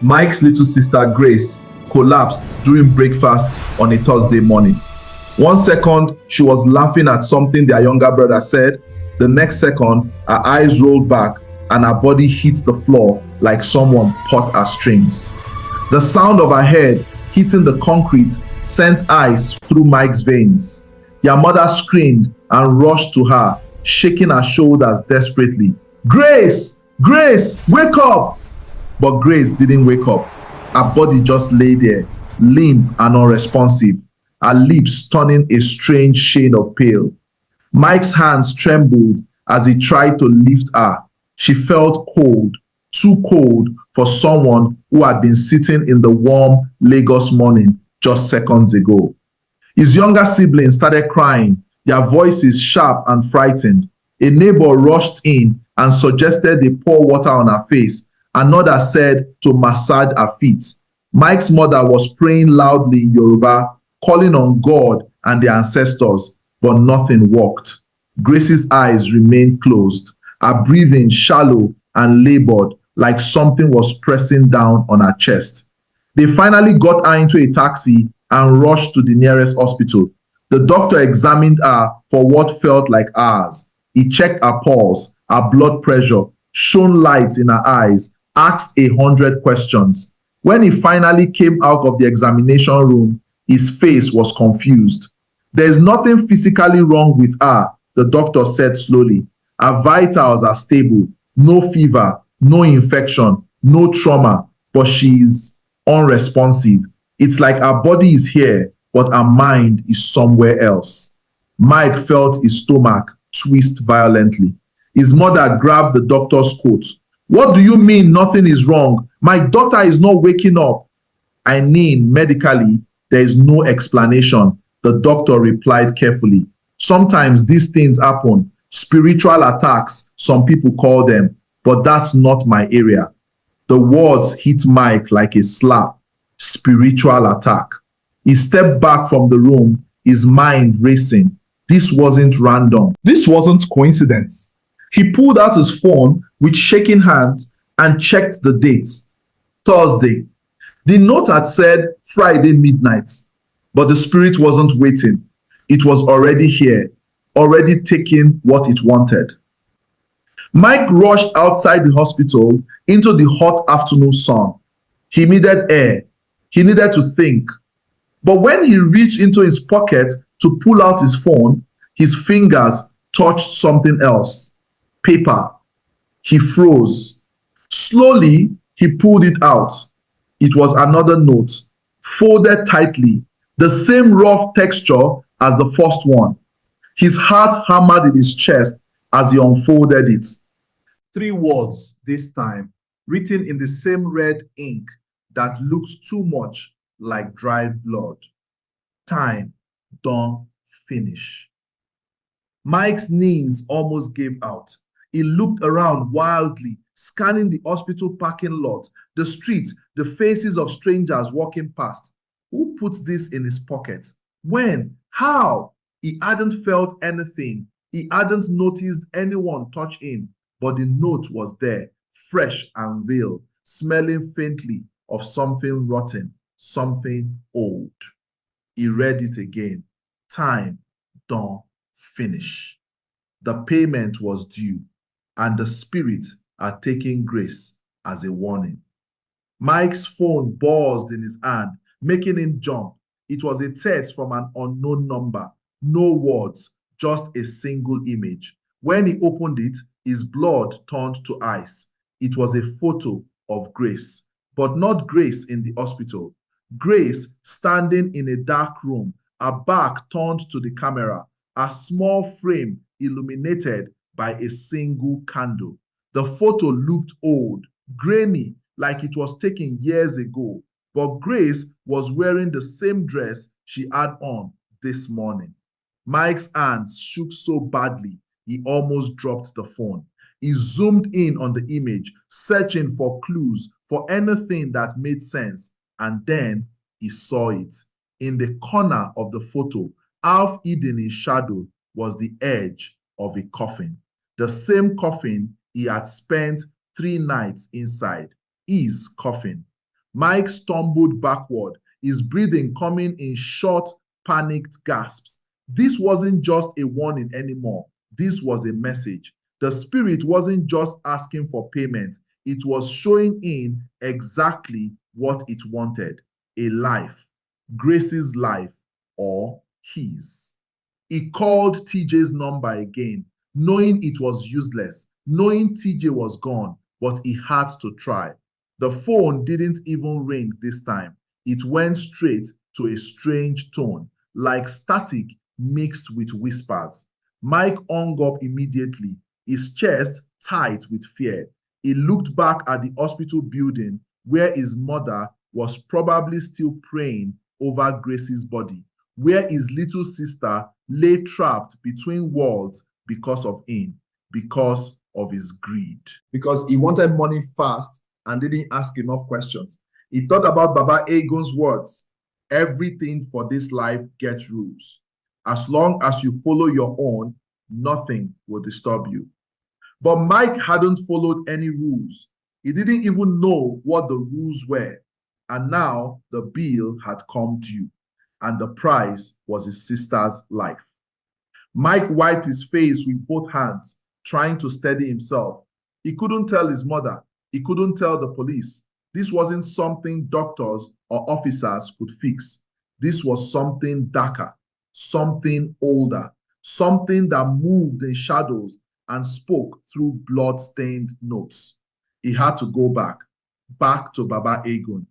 Mike's little sister Grace collapsed during breakfast on a Thursday morning. One second, she was laughing at something their younger brother said. The next second, her eyes rolled back and her body hit the floor like someone pulled her strings. The sound of her head hitting the concrete sent ice through Mike's veins. Their mother screamed and rushed to her, shaking her shoulders desperately. Grace! Grace! Wake up! But Grace didn't wake up. Her body just lay there, limp and unresponsive, her lips turning a strange shade of pale. Mike's hands trembled as he tried to lift her. She felt cold, too cold for someone who had been sitting in the warm Lagos morning just seconds ago. His younger siblings started crying, their voices sharp and frightened. A neighbor rushed in and suggested they pour water on her face. Another said to massage her feet. Mike's mother was praying loudly in Yoruba, calling on God and the ancestors, but nothing worked. Grace's eyes remained closed, her breathing shallow and labored, like something was pressing down on her chest. They finally got her into a taxi and rushed to the nearest hospital. The doctor examined her for what felt like hours. He checked her pulse, her blood pressure, shone light in her eyes, asked 100 questions. When he finally came out of the examination room, his face was confused. There is nothing physically wrong with her, the doctor said slowly. Her vitals are stable, no fever, no infection, no trauma, but she's unresponsive. It's like her body is here, but her mind is somewhere else. Mike felt his stomach twist violently. His mother grabbed the doctor's coat. What do you mean nothing is wrong? My daughter is not waking up. I mean, medically, there is no explanation, the doctor replied carefully. Sometimes these things happen, spiritual attacks, some people call them, but that's not my area. The words hit Mike like a slap. Spiritual attack. He stepped back from the room, his mind racing. This wasn't random. This wasn't coincidence. He pulled out his phone with shaking hands and checked the dates. Thursday. The note had said Friday midnight, but the spirit wasn't waiting. It was already here, already taking what it wanted. Mike rushed outside the hospital into the hot afternoon sun. He needed air. He needed to think. But when he reached into his pocket to pull out his phone, his fingers touched something else. Paper. He froze. Slowly, he pulled it out. It was another note, folded tightly, the same rough texture as the first one. His heart hammered in his chest as he unfolded it. 3 words this time, written in the same red ink that looked too much like dried blood. Time don't finish. Mike's knees almost gave out. He looked around wildly, scanning the hospital parking lot, the street, the faces of strangers walking past. Who put this in his pocket? When? How? He hadn't felt anything. He hadn't noticed anyone touch him, but the note was there, fresh and veiled, smelling faintly of something rotten, something old. He read it again. Time don't finish. The payment was due, and the spirit had taken Grace as a warning. Mike's phone buzzed in his hand, making him jump. It was a text from an unknown number. No words, just a single image. When he opened it, his blood turned to ice. It was a photo of Grace, but not Grace in the hospital. Grace standing in a dark room, her back turned to the camera, a small frame illuminated by a single candle. The photo looked old, grainy, like it was taken years ago, but Grace was wearing the same dress she had on this morning. Mike's hands shook so badly, he almost dropped the phone. He zoomed in on the image, searching for clues, for anything that made sense, and then he saw it. In the corner of the photo, half hidden in shadow, was the edge of a coffin. The same coffin he had spent 3 nights inside. His coffin. Mike stumbled backward, his breathing coming in short, panicked gasps. This wasn't just a warning anymore. This was a message. The spirit wasn't just asking for payment, it was showing in exactly what it wanted: a life, Grace's life, or his. He called TJ's number again, knowing it was useless, knowing TJ was gone, but he had to try. The phone didn't even ring this time. It went straight to a strange tone, like static mixed with whispers. Mike hung up immediately, his chest tight with fear. He looked back at the hospital building where his mother was probably still praying over Grace's body, where his little sister lay trapped between walls because of him, because of his greed. Because he wanted money fast and didn't ask enough questions. He thought about Baba Aigun's words: everything for this life gets rules. As long as you follow your own, nothing will disturb you. But Mike hadn't followed any rules. He didn't even know what the rules were. And now the bill had come due, and the price was his sister's life. Mike wiped his face with both hands, trying to steady himself. He couldn't tell his mother. He couldn't tell the police. This wasn't something doctors or officers could fix. This was something darker, something older, something that moved in shadows and spoke through blood-stained notes. He had to go back to Baba Aigun,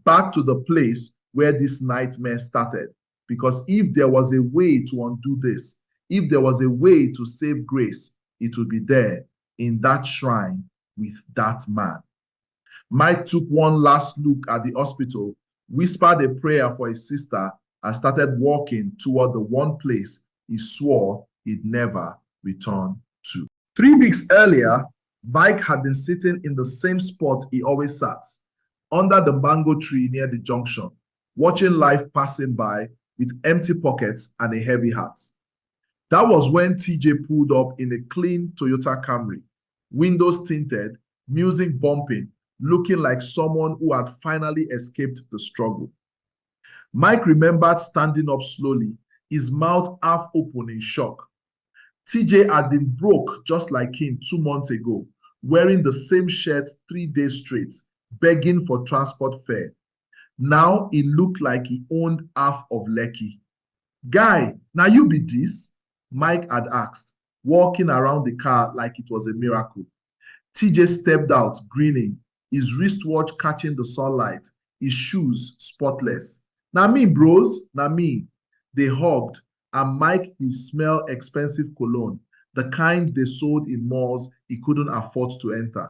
back to the place where this nightmare started. Because if there was a way to undo this, if there was a way to save Grace, it would be there in that shrine with that man. Mike took one last look at the hospital, whispered a prayer for his sister, and started walking toward the one place he swore he'd never return to. 3 weeks earlier, Mike had been sitting in the same spot he always sat, under the mango tree near the junction, watching life passing by with empty pockets and a heavy heart. That was when TJ pulled up in a clean Toyota Camry, windows tinted, music bumping, looking like someone who had finally escaped the struggle. Mike remembered standing up slowly, his mouth half open in shock. TJ had been broke just like him 2 months ago, wearing the same shirt 3 days straight, begging for transport fare. Now he looked like he owned half of Lekki. "Guy, now you be this?" Mike had asked, walking around the car like it was a miracle. TJ stepped out, grinning, his wristwatch catching the sunlight, his shoes spotless. "Na me, bros, na me." They hugged, and Mike could smell expensive cologne, the kind they sold in malls he couldn't afford to enter.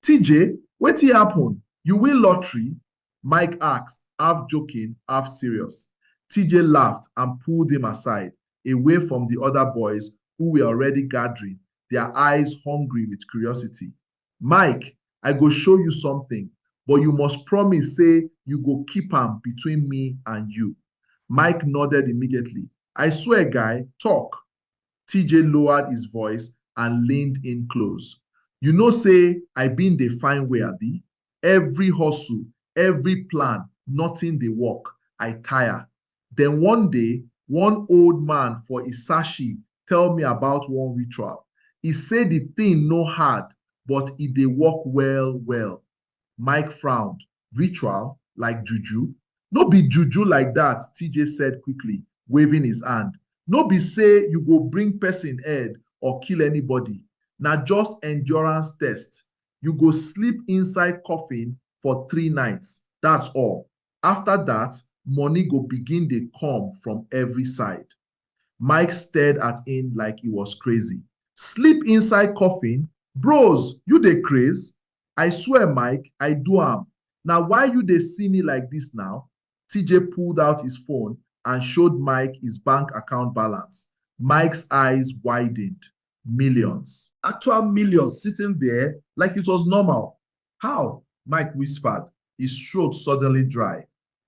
"TJ, wetin happen? You win lottery?" Mike asked, half joking, half serious. TJ laughed and pulled him aside, away from the other boys who were already gathering, their eyes hungry with curiosity. "Mike, I go show you something, but you must promise say you go keep am between me and you." Mike nodded immediately. "I swear, guy, talk." TJ lowered his voice and leaned in close. "You know say I been dey find way, abi? Every hustle, every plan, nothing dey work. I tire. Then one day, one old man for Isashi tell me about one ritual. He say the thing no hard, but e dey work well, well." Mike frowned. "Ritual? Like juju?" "No be juju like that," TJ said quickly, waving his hand. "No be say you go bring person head or kill anybody. Na just endurance test. You go sleep inside coffin for 3 nights. That's all. After that, money go begin dey come from every side." Mike stared at him like he was crazy. "Sleep inside coffin? Bros, you dey craze?" "I swear, Mike, I do am. Now why you dey see me like this now?" TJ pulled out his phone and showed Mike his bank account balance. Mike's eyes widened. Millions. Actual millions sitting there like it was normal. "How?" Mike whispered, his throat suddenly dry.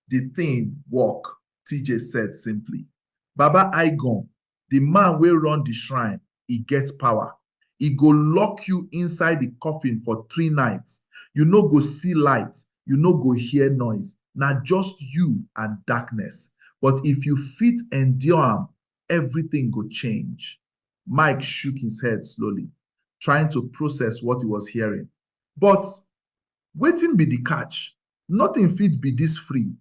"The thing work," TJ said simply. "Baba Aigun, the man wey run the shrine, he get power. He go lock you inside the coffin for 3 nights. You no go see light. you no go hear noise. Na just you and darkness. But if you fit endure am, everything go change. Mike shook his head slowly, trying to process what he was hearing. But wetin be the catch? Nothing fit be this free.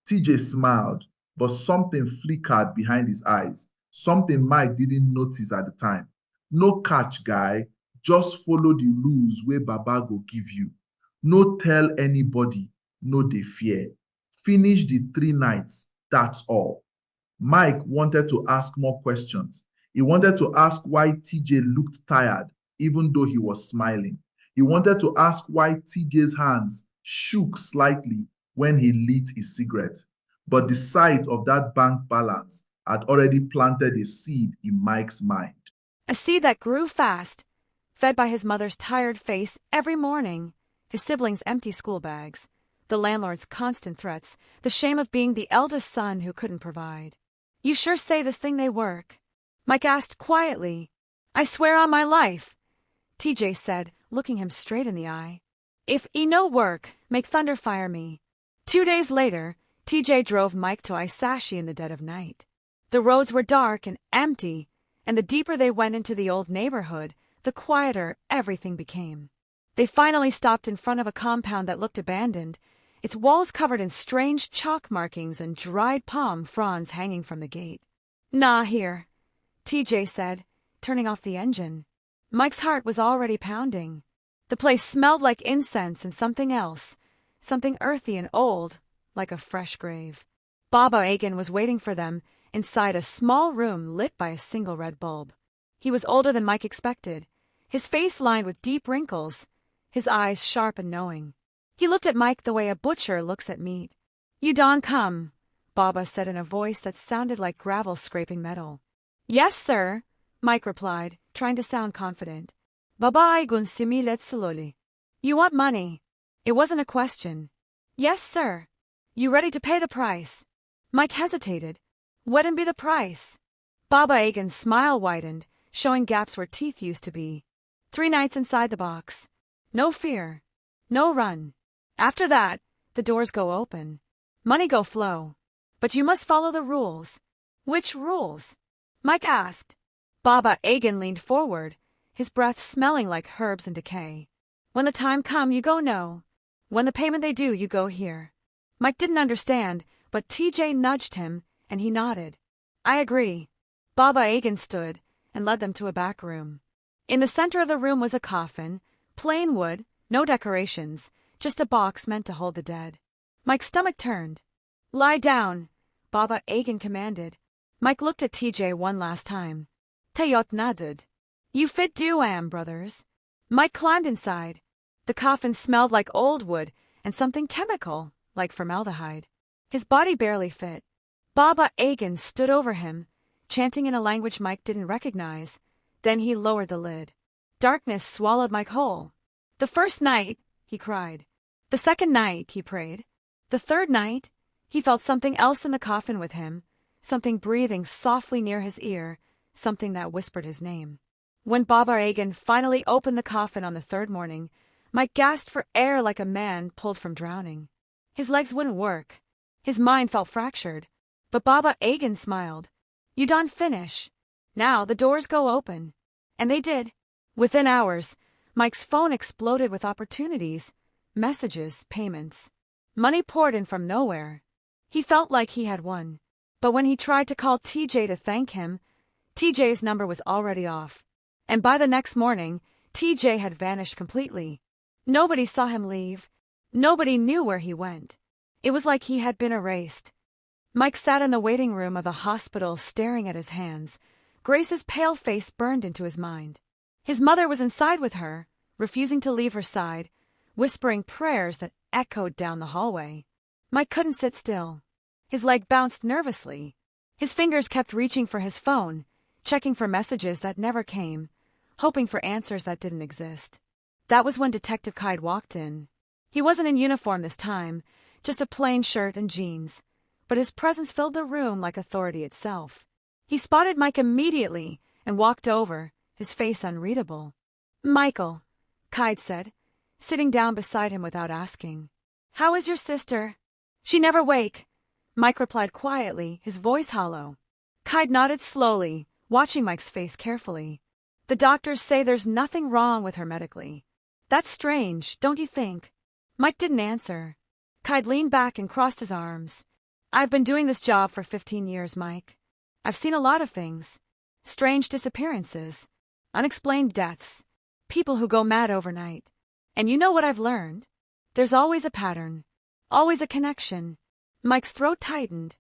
TJ smiled, but something flickered behind his eyes, something Mike didn't notice at the time. No catch, guy. Just follow the rules wey Baba go give you. No tell anybody, no dey fear. Finish the 3 nights, that's all. Mike wanted to ask more questions. He wanted to ask why TJ looked tired, even though he was smiling. He wanted to ask why TJ's hands shook slightly when he lit his cigarette. But the sight of that bank balance had already planted a seed in Mike's mind. A seed that grew fast, fed by his mother's tired face every morning, his siblings' empty school bags, the landlord's constant threats, the shame of being the eldest son who couldn't provide. You sure say this thing they work? Mike asked quietly. I swear on my life, TJ said, looking him straight in the eye. If e no work, make thunder fire me. 2 days later, TJ drove Mike to Isashi in the dead of night. The roads were dark and empty, and the deeper they went into the old neighborhood, the quieter everything became. They finally stopped in front of a compound that looked abandoned, its walls covered in strange chalk markings and dried palm fronds hanging from the gate. Nah, here, TJ said, turning off the engine. Mike's heart was already pounding. The place smelled like incense and something else, something earthy and old, like a fresh grave. Baba Aigun was waiting for them inside a small room lit by a single red bulb. He was older than Mike expected, his face lined with deep wrinkles, his eyes sharp and knowing. He looked at Mike the way a butcher looks at meat. You don come, Baba said in a voice that sounded like gravel scraping metal. Yes, sir, Mike replied, trying to sound confident. Baba Aigun similet saloli. You want money. It wasn't a question. Yes, sir. You ready to pay the price? Mike hesitated. What'd be the price? Baba Aigun's smile widened, showing gaps where teeth used to be. 3 nights inside the box. No fear. No run. After that, the doors go open. Money go flow. But you must follow the rules. Which rules? Mike asked. Baba Aigun leaned forward, his breath smelling like herbs in decay. When the time come, you go no. When the payment they do, you go here. Mike didn't understand, but TJ nudged him, and he nodded. I agree. Baba Aigun stood and led them to a back room. In the center of the room was a coffin, plain wood, no decorations, just a box meant to hold the dead. Mike's stomach turned. Lie down, Baba Aigun commanded. Mike looked at TJ one last time. Tayot nodded. You fit do am, brothers. Mike climbed inside. The coffin smelled like old wood and something chemical, like formaldehyde. His body barely fit. Baba Aigun stood over him, chanting in a language Mike didn't recognize. Then he lowered the lid. Darkness swallowed Mike whole. The first night, he cried. The second night, he prayed. The third night, he felt something else in the coffin with him, something breathing softly near his ear, something that whispered his name. When Baba Aigun finally opened the coffin on the third morning, Mike gasped for air like a man pulled from drowning. His legs wouldn't work. His mind felt fractured. But Baba Aigun smiled. You done finish. Now the doors go open. And they did. Within hours, Mike's phone exploded with opportunities, messages, payments. Money poured in from nowhere. He felt like he had won. But when he tried to call TJ to thank him, TJ's number was already off. And by the next morning, TJ had vanished completely. Nobody saw him leave. Nobody knew where he went. It was like he had been erased. Mike sat in the waiting room of the hospital staring at his hands. Grace's pale face burned into his mind. His mother was inside with her, refusing to leave her side, whispering prayers that echoed down the hallway. Mike couldn't sit still. His leg bounced nervously. His fingers kept reaching for his phone, checking for messages that never came, hoping for answers that didn't exist. That was when Detective Kyde walked in. He wasn't in uniform this time, just a plain shirt and jeans, but his presence filled the room like authority itself. He spotted Mike immediately and walked over, his face unreadable. Michael, Kyde said, sitting down beside him without asking. How is your sister? She never wake. Mike replied quietly, his voice hollow. Kide nodded slowly, watching Mike's face carefully. The doctors say there's nothing wrong with her medically. That's strange, don't you think? Mike didn't answer. Kide leaned back and crossed his arms. I've been doing this job for 15 years, Mike. I've seen a lot of things. Strange disappearances, unexplained deaths, people who go mad overnight. And you know what I've learned? There's always a pattern, always a connection. Mike's throat tightened.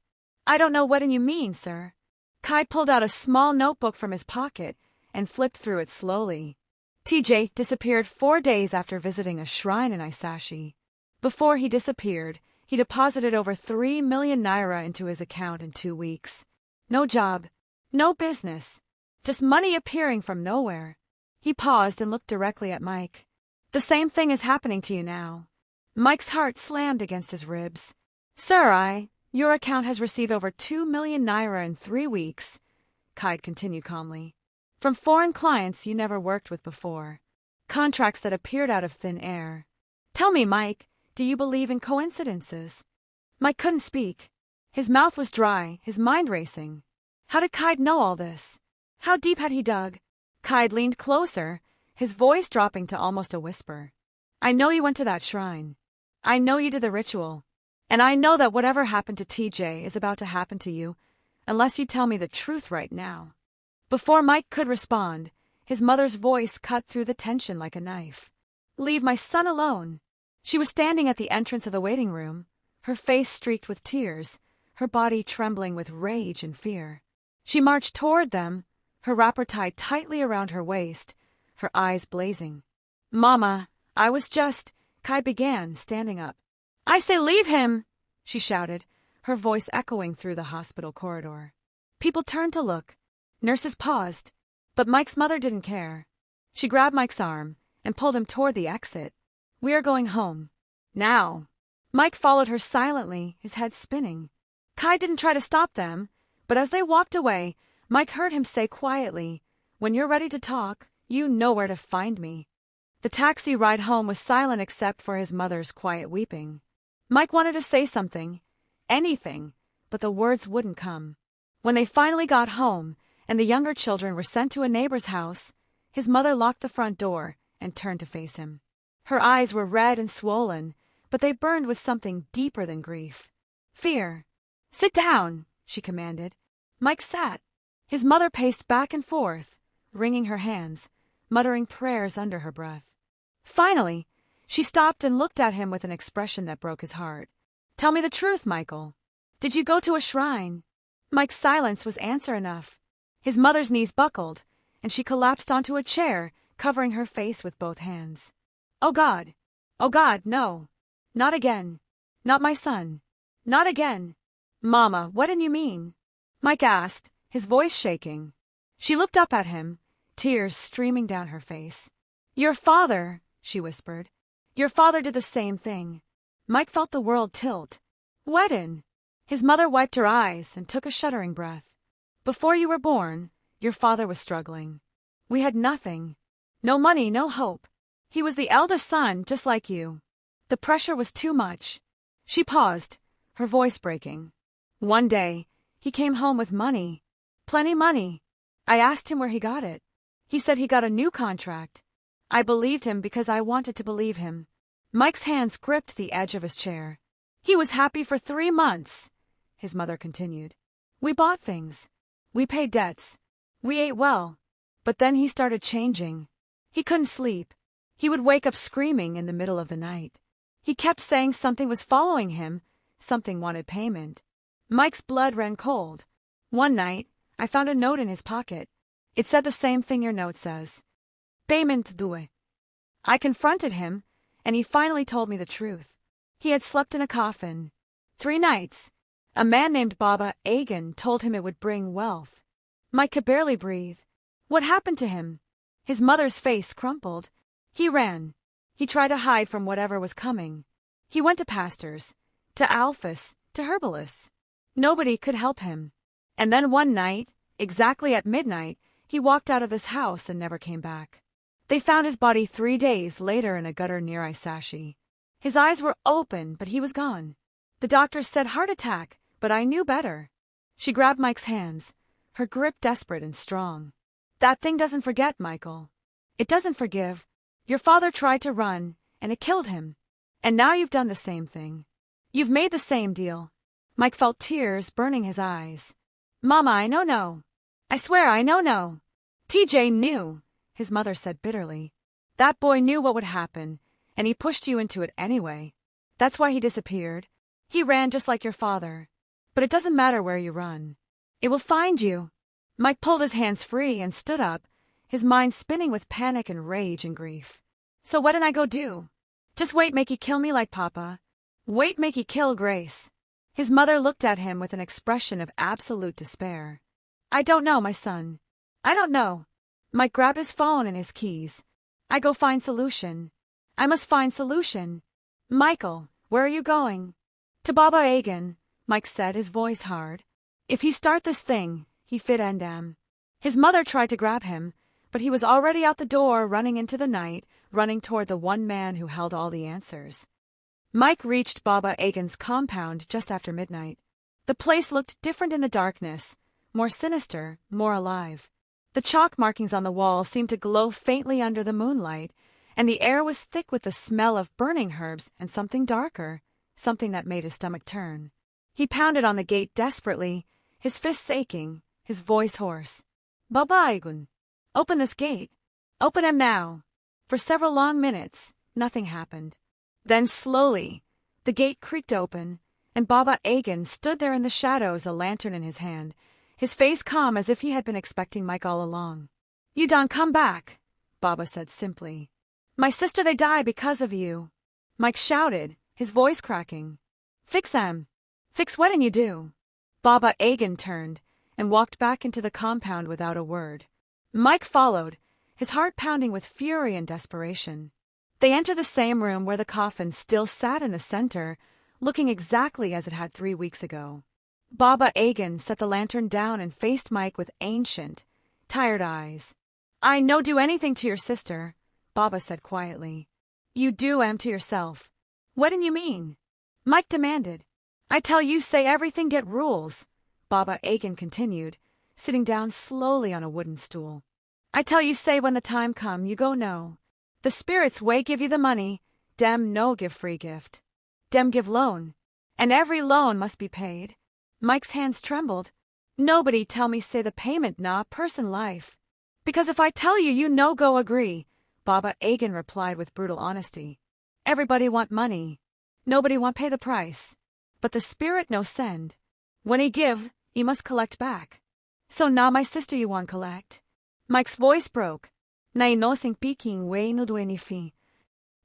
I don't know what you mean, sir. Kide pulled out a small notebook from his pocket and flipped through it slowly. TJ disappeared 4 days after visiting a shrine in Isashi. Before he disappeared, he deposited over 3 million naira into his account in 2 weeks. No job, no business, just money appearing from nowhere. He paused and looked directly at Mike. The same thing is happening to you now. Mike's heart slammed against his ribs. Sir, your account has received over 2 million naira in 3 weeks, Kide continued calmly. From foreign clients you never worked with before. Contracts that appeared out of thin air. Tell me, Mike, do you believe in coincidences? Mike couldn't speak. His mouth was dry, his mind racing. How did Kide know all this? How deep had he dug? Kide leaned closer, his voice dropping to almost a whisper. I know you went to that shrine. I know you did the ritual. And I know that whatever happened to TJ is about to happen to you, unless you tell me the truth right now. Before Mike could respond, his mother's voice cut through the tension like a knife. Leave my son alone. She was standing at the entrance of the waiting room, her face streaked with tears, her body trembling with rage and fear. She marched toward them, her wrapper tied tightly around her waist, her eyes blazing. Mama, I was just, Kide began, standing up. I say leave him, she shouted, her voice echoing through the hospital corridor. People turned to look. Nurses paused, but Mike's mother didn't care. She grabbed Mike's arm and pulled him toward the exit. We are going home. Now. Mike followed her silently, his head spinning. Kide didn't try to stop them, but as they walked away, Mike heard him say quietly, When you're ready to talk, you know where to find me. The taxi ride home was silent except for his mother's quiet weeping. Mike wanted to say something, anything, but the words wouldn't come. When they finally got home, and the younger children were sent to a neighbor's house, his mother locked the front door and turned to face him. Her eyes were red and swollen, but they burned with something deeper than grief. Fear. Sit down, she commanded. Mike sat. His mother paced back and forth, wringing her hands, muttering prayers under her breath. Finally, she stopped and looked at him with an expression that broke his heart. Tell me the truth, Michael. Did you go to a shrine? Mike's silence was answer enough. His mother's knees buckled, and she collapsed onto a chair, covering her face with both hands. Oh God, no. Not again. Not my son. Not again. Mama, what do you mean? Mike asked, his voice shaking. She looked up at him, tears streaming down her face. Your father, she whispered. Your father did the same thing. Mike felt the world tilt. Weddin. His mother wiped her eyes and took a shuddering breath. Before you were born, your father was struggling. We had nothing. No money, no hope. He was the eldest son, just like you. The pressure was too much. She paused, her voice breaking. One day, he came home with money. Plenty money. I asked him where he got it. He said he got a new contract. I believed him because I wanted to believe him. Mike's hands gripped the edge of his chair. He was happy for 3 months, his mother continued. We bought things. We paid debts. We ate well. But then he started changing. He couldn't sleep. He would wake up screaming in the middle of the night. He kept saying something was following him, something wanted payment. Mike's blood ran cold. One night, I found a note in his pocket. It said the same thing your note says. Payment due. I confronted him, and he finally told me the truth. He had slept in a coffin. 3 nights. A man named Baba Aigun told him it would bring wealth. Mike could barely breathe. What happened to him? His mother's face crumpled. He ran. He tried to hide from whatever was coming. He went to pastors, to alphas, to herbalists. Nobody could help him. And then one night, exactly at midnight, he walked out of this house and never came back. They found his body 3 days later in a gutter near Isashi. His eyes were open, but he was gone. The doctor said heart attack, but I knew better. She grabbed Mike's hands, her grip desperate and strong. That thing doesn't forget, Michael. It doesn't forgive. Your father tried to run, and it killed him. And now you've done the same thing. You've made the same deal. Mike felt tears burning his eyes. Mama, I know no. I swear I know no. TJ knew, his mother said bitterly. That boy knew what would happen, and he pushed you into it anyway. That's why he disappeared. He ran just like your father. But it doesn't matter where you run. It will find you. Mike pulled his hands free and stood up, his mind spinning with panic and rage and grief. So what did I go do? Just wait make he kill me like Papa. Wait make he kill Grace. His mother looked at him with an expression of absolute despair. I don't know, my son. I don't know. Mike grabbed his phone and his keys. I go find solution. I must find solution. Michael, where are you going? To Baba Aigun, Mike said, his voice hard. If he start this thing, he fit endam. His mother tried to grab him, but he was already out the door, running into the night, running toward the one man who held all the answers. Mike reached Baba Aigun's compound just after midnight. The place looked different in the darkness, more sinister, more alive. The chalk markings on the wall seemed to glow faintly under the moonlight, and the air was thick with the smell of burning herbs and something darker, something that made his stomach turn. He pounded on the gate desperately, his fists aching, his voice hoarse. Baba Aigun, open this gate. Open him now. For several long minutes, nothing happened. Then slowly, the gate creaked open, and Baba Aigun stood there in the shadows, a lantern in his hand, his face calm as if he had been expecting Mike all along. You done come back, Baba said simply. My sister they die because of you. Mike shouted, his voice cracking. Fix em. Fix what and you do. Baba Aigun turned and walked back into the compound without a word. Mike followed, his heart pounding with fury and desperation. They entered the same room where the coffin still sat in the center, looking exactly as it had 3 weeks ago. Baba Aigun set the lantern down and faced Mike with ancient, tired eyes. I no do anything to your sister, Baba said quietly. You do to yourself. What do you mean? Mike demanded. I tell you say everything get rules, Baba Aigun continued, sitting down slowly on a wooden stool. I tell you say when the time come you go no. The spirits way give you the money, dem no give free gift. Dem give loan, and every loan must be paid. Mike's hands trembled. Nobody tell me say the payment na person life. Because if I tell you you no go agree, Baba Aigun replied with brutal honesty. Everybody want money. Nobody want pay the price. But the spirit no send. When he give, he must collect back. So na my sister you want collect. Mike's voice broke. Na no sing peking way no do any fi.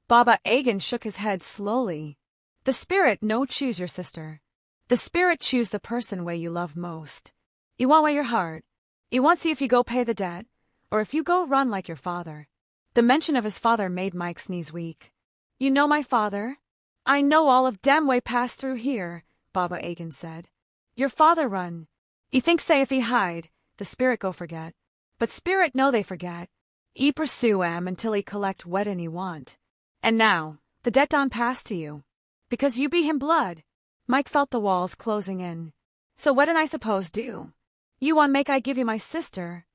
Baba Aigun shook his head slowly. The spirit no choose your sister. The spirit choose the person way you love most. He want way your heart. He want see if you go pay the debt, or if you go run like your father. The mention of his father made Mike's knees weak. You know my father? I know all of dem way pass through here, Baba Aigun said. Your father run. He think say if he hide, the spirit go forget. But spirit know they forget. He pursue until he collect what he want. And now, the debt done pass to you. Because you be him blood. Mike felt the walls closing in. So what did I suppose do? You want make I give you my sister?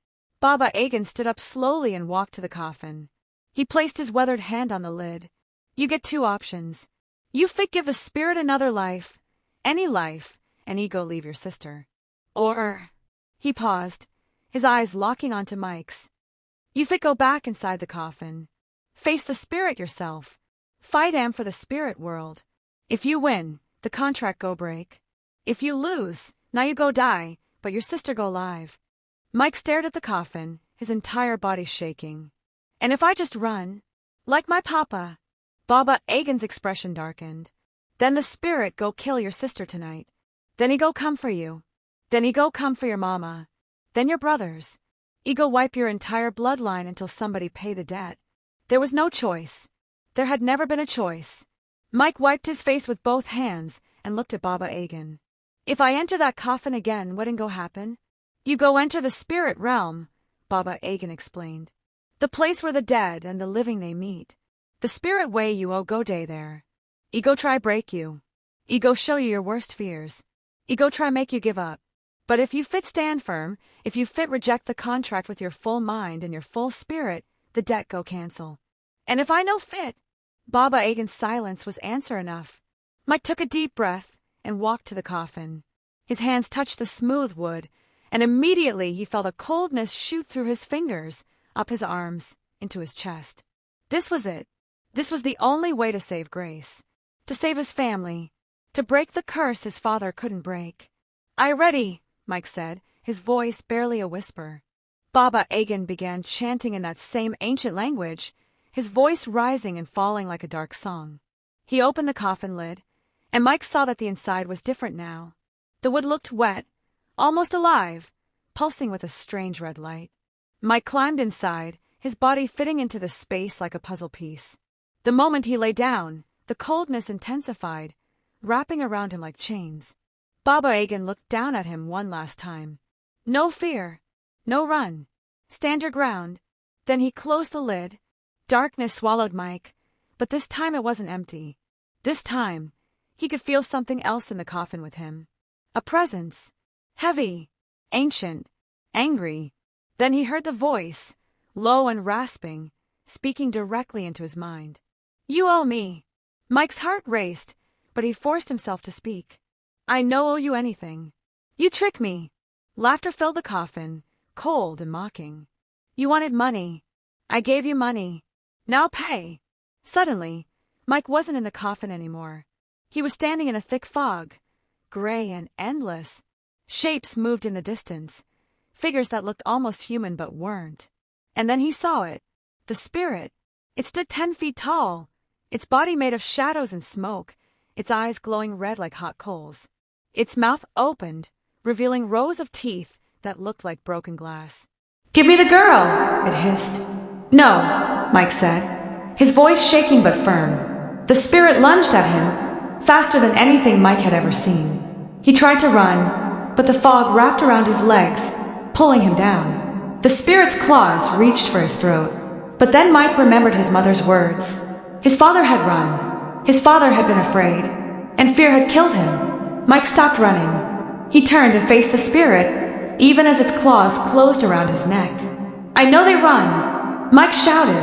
Baba Aigun stood up slowly and walked to the coffin. He placed his weathered hand on the lid. You get 2 options. You fit give the spirit another life, any life, and he go leave your sister. Or, he paused, his eyes locking onto Mike's. You fit go back inside the coffin. Face the spirit yourself. Fight for the spirit world. If you win, the contract go break. If you lose, now you go die, but your sister go live. Mike stared at the coffin, his entire body shaking. And if I just run? Like my papa? Baba Aigun's expression darkened. Then the spirit go kill your sister tonight. Then he go come for you. Then he go come for your mama. Then your brothers. He go wipe your entire bloodline until somebody pay the debt. There was no choice. There had never been a choice. Mike wiped his face with both hands and looked at Baba Aigun. If I enter that coffin again, what'll go happen? You go enter the spirit realm, Baba Aigun explained. The place where the dead and the living they meet. The spirit way you go day there. Ego try break you. Ego show you your worst fears. Ego try make you give up. But if you fit stand firm, if you fit reject the contract with your full mind and your full spirit, the debt go cancel. And if I no fit, Baba Aigun's silence was answer enough. Mike took a deep breath and walked to the coffin. His hands touched the smooth wood, and immediately he felt a coldness shoot through his fingers, up his arms, into his chest. This was it. This was the only way to save Grace. To save his family. To break the curse his father couldn't break. "I ready," Mike said, his voice barely a whisper. Baba Aigun began chanting in that same ancient language, his voice rising and falling like a dark song. He opened the coffin lid, and Mike saw that the inside was different now. The wood looked wet, almost alive, pulsing with a strange red light. Mike climbed inside, his body fitting into the space like a puzzle piece. The moment he lay down, the coldness intensified, wrapping around him like chains. Baba Aigun looked down at him one last time. "No fear. No run. Stand your ground." Then he closed the lid. Darkness swallowed Mike, but this time it wasn't empty. This time, he could feel something else in the coffin with him. A presence. Heavy. Ancient. Angry. Then he heard the voice, low and rasping, speaking directly into his mind. "You owe me." Mike's heart raced, but he forced himself to speak. "I no owe you anything. You trick me." Laughter filled the coffin, cold and mocking. "You wanted money. I gave you money. Now pay." Suddenly, Mike wasn't in the coffin anymore. He was standing in a thick fog, gray and endless. Shapes moved in the distance, figures that looked almost human but weren't. And then he saw it, the spirit. It stood 10 feet tall, its body made of shadows and smoke, its eyes glowing red like hot coals. Its mouth opened, revealing rows of teeth that looked like broken glass. "Give me the girl," it hissed. "No," Mike said, his voice shaking but firm. The spirit lunged at him, faster than anything Mike had ever seen. He tried to run, but the fog wrapped around his legs, pulling him down. The spirit's claws reached for his throat. But then Mike remembered his mother's words. His father had run. His father had been afraid, and fear had killed him. Mike stopped running. He turned and faced the spirit, even as its claws closed around his neck. "I know they run," Mike shouted.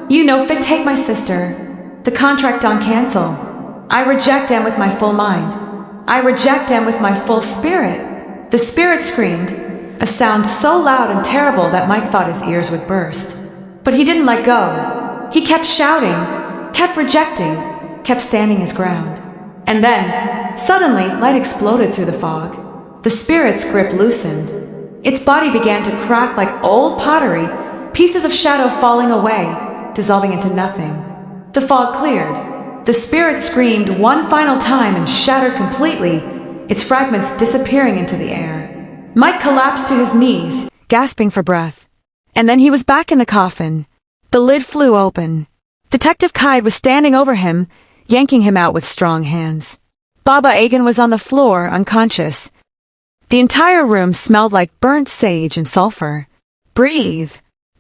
"You no fit take my sister. The contract don't cancel. I reject them with my full mind. I reject them with my full spirit." The spirit screamed, a sound so loud and terrible that Mike thought his ears would burst. But he didn't let go. He kept shouting, kept rejecting, kept standing his ground. And then, suddenly, light exploded through the fog. The spirit's grip loosened. Its body began to crack like old pottery, pieces of shadow falling away, dissolving into nothing. The fog cleared. The spirit screamed one final time and shattered completely, its fragments disappearing into the air. Mike collapsed to his knees, gasping for breath. And then he was back in the coffin. The lid flew open. Detective Kyde was standing over him, yanking him out with strong hands. Baba Aigun was on the floor, unconscious. The entire room smelled like burnt sage and sulfur. "Breathe,"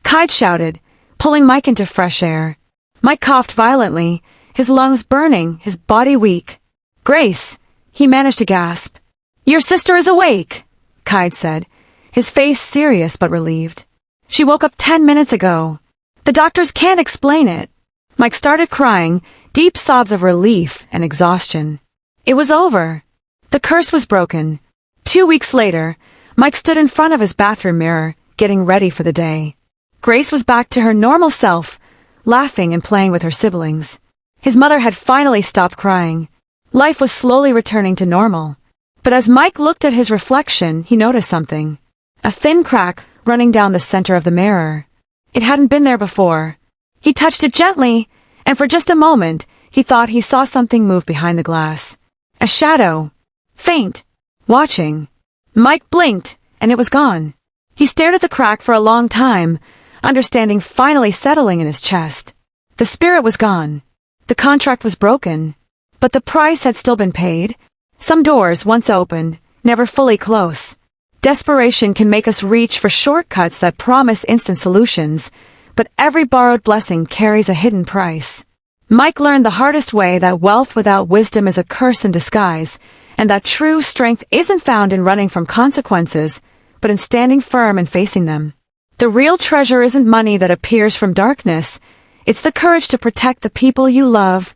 Kyde shouted, pulling Mike into fresh air. Mike coughed violently, his lungs burning, his body weak. "Grace," he managed to gasp. "Your sister is awake," Kyde said, his face serious but relieved. "She woke up 10 minutes ago. The doctors can't explain it." Mike started crying, deep sobs of relief and exhaustion. It was over. The curse was broken. 2 weeks later, Mike stood in front of his bathroom mirror, getting ready for the day. Grace was back to her normal self, laughing and playing with her siblings. His mother had finally stopped crying. Life was slowly returning to normal. But as Mike looked at his reflection, he noticed something. A thin crack running down the center of the mirror. It hadn't been there before. He touched it gently, and for just a moment, he thought he saw something move behind the glass. A shadow. Faint. Watching. Mike blinked, and it was gone. He stared at the crack for a long time, understanding finally settling in his chest. The spirit was gone. The contract was broken. But the price had still been paid. Some doors, once opened, never fully close. Desperation can make us reach for shortcuts that promise instant solutions, but every borrowed blessing carries a hidden price. Mike learned the hardest way that wealth without wisdom is a curse in disguise, and that true strength isn't found in running from consequences, but in standing firm and facing them. The real treasure isn't money that appears from darkness. It's the courage to protect the people you love,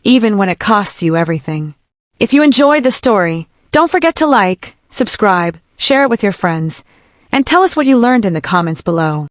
even when it costs you everything. If you enjoyed the story, don't forget to like, subscribe, share it with your friends, and tell us what you learned in the comments below.